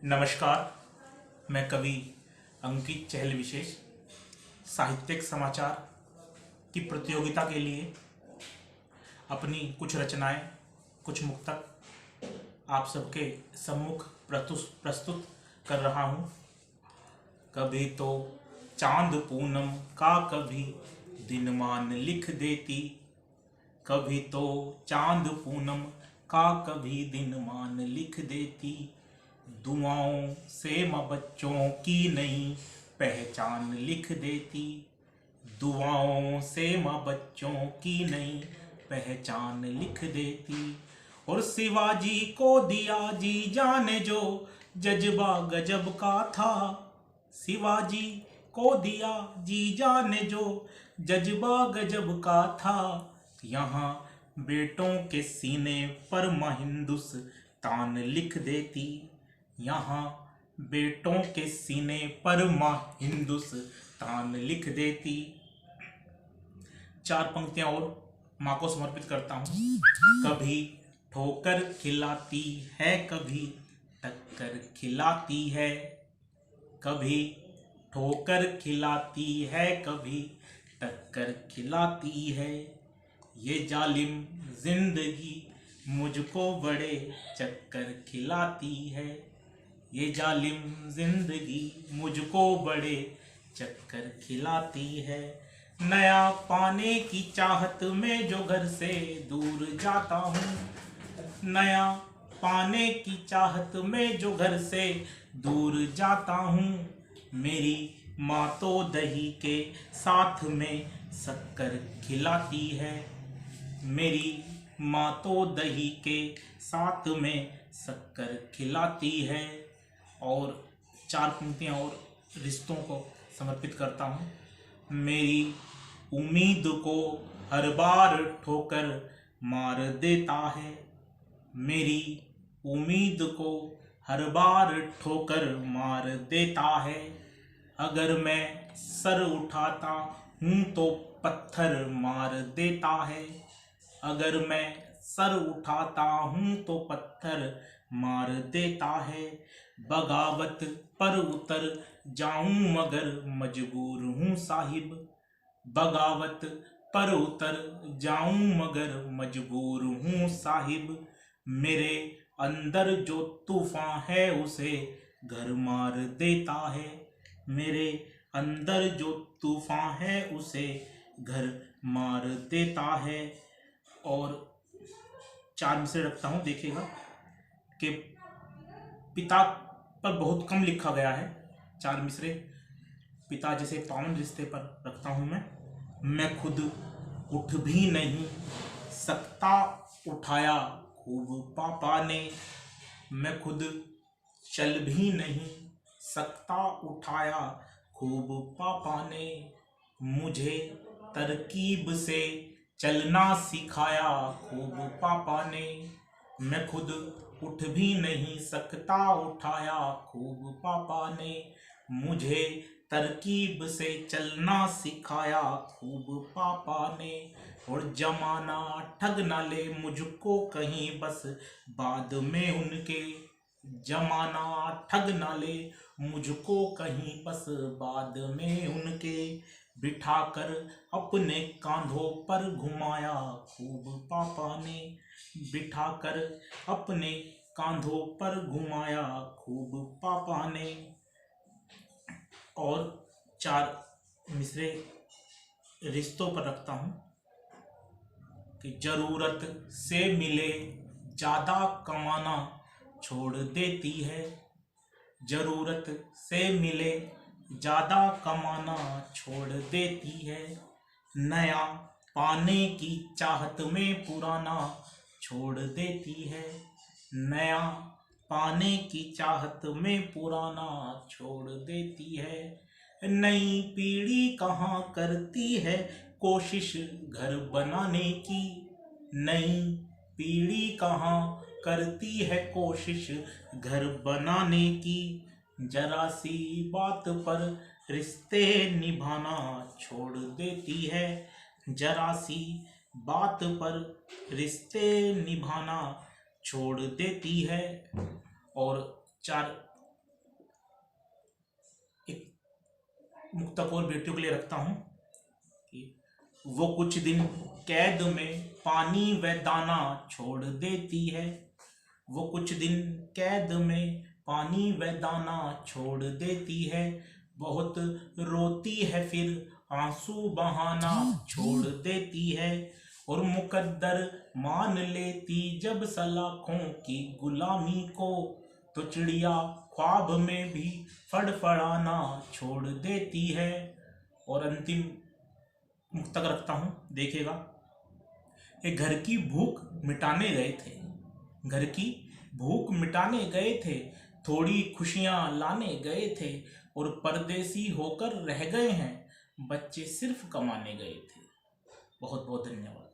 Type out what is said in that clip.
नमस्कार। मैं कवि अंकित चहल विशेष साहित्यिक समाचार की प्रतियोगिता के लिए अपनी कुछ रचनाएं, कुछ मुक्तक आप सबके सम्मुख प्रस्तुत कर रहा हूं। कभी तो चांद पूनम का कभी दिनमान लिख देती, कभी तो चांद पूनम का कभी दिनमान लिख देती। दुआओं से माँ बच्चों की नई पहचान लिख देती, दुआओं से माँ बच्चों की नई पहचान लिख देती। और शिवाजी को दिया जी जाने जो जज्बा गजब का था, शिवाजी को दिया जी जाने जो जज्बा गजब का था। यहाँ बेटों के सीने पर माँ हिंदुस्तान लिख देती, यहाँ बेटों के सीने पर माँ हिंदुस्तान लिख देती। चार पंक्तियां और माँ को समर्पित करता हूँ। कभी ठोकर खिलाती है, कभी टक्कर खिलाती है, कभी ठोकर खिलाती है, कभी टक्कर खिलाती है। ये जालिम जिंदगी मुझको बड़े चक्कर खिलाती है, ये जालिम जिंदगी मुझको बड़े चक्कर खिलाती है। नया पाने की चाहत में जो घर से दूर जाता हूँ, नया पाने की चाहत में जो घर से दूर जाता हूँ। मेरी माँ तो दही के साथ में शक्कर खिलाती है, मेरी माँ तो दही के साथ में शक्कर खिलाती है। और चार पंक्तियाँ और रिश्तों को समर्पित करता हूँ। मेरी उम्मीद को हर बार ठोकर मार देता है, मेरी उम्मीद को हर बार ठोकर मार देता है। अगर मैं सर उठाता हूँ तो पत्थर मार देता है, अगर मैं सर उठाता हूँ तो पत्थर मार देता है। बगावत पर उतर जाऊं मगर मजबूर हूँ साहिब, बगावत पर उतर जाऊं मगर मजबूर हूँ साहिब। मेरे अंदर जो तूफान है उसे घर मार देता है, मेरे अंदर जो तूफान है उसे घर मार देता है। और चार मिसरे रखता हूँ, देखिएगा कि पिता पर बहुत कम लिखा गया है। चार मिसरे पिता जैसे पावन रिश्ते पर रखता हूँ मैं खुद उठ भी नहीं सकता उठाया खूब पापा ने, मैं खुद चल भी नहीं सकता उठाया खूब पापा ने। मुझे तरकीब से चलना सिखाया खूब पापा ने, मैं खुद उठ भी नहीं सकता उठाया खूब पापा ने। मुझे तरकीब से चलना सिखाया खूब पापा ने। और जमाना ठग ना ले मुझको कहीं बस बाद में उनके, जमाना ठग ना ले मुझको कहीं बस बाद में उनके। बिठाकर अपने कांधों पर घुमाया खूब पापा ने, बिठाकर अपने कांधों पर घुमाया खूब पापा ने। और चार मिसरे रिश्तों पर रखता हूँ कि जरूरत से मिले ज्यादा कमाना छोड़ देती है, जरूरत से मिले ज्यादा कमाना छोड़ देती है। नया पाने की चाहत में पुराना छोड़ देती है, नया पाने की चाहत में पुराना छोड़ देती है। नई पीढ़ी कहाँ करती है कोशिश घर बनाने की, नई पीढ़ी कहाँ करती है कोशिश घर बनाने की। जरा सी बात पर रिश्ते निभाना छोड़ देती है, जरा सी बात पर रिश्ते निभाना छोड़ देती है। और चार मुक्तक और बेटियों के लिए रखता हूँ कि वो कुछ दिन कैद में पानी व दाना छोड़ देती है, वो कुछ दिन कैद में पानी व दाना छोड़ देती है, बहुत रोती है फिर आंसू बहाना छोड़ देती है, और मुकद्दर मान लेती जब सलाखों की गुलामी को, तो चिड़िया ख्वाब में भी फड़फड़ाना छोड़ देती है। और अंतिम मुक्तक रखता हूँ, देखिएगा। एक घर की भूख मिटाने गए थे, घर की भूख मिटाने गए थे, थोड़ी खुशियाँ लाने गए थे, और परदेसी होकर रह गए हैं, बच्चे सिर्फ कमाने गए थे। बहुत बहुत धन्यवाद।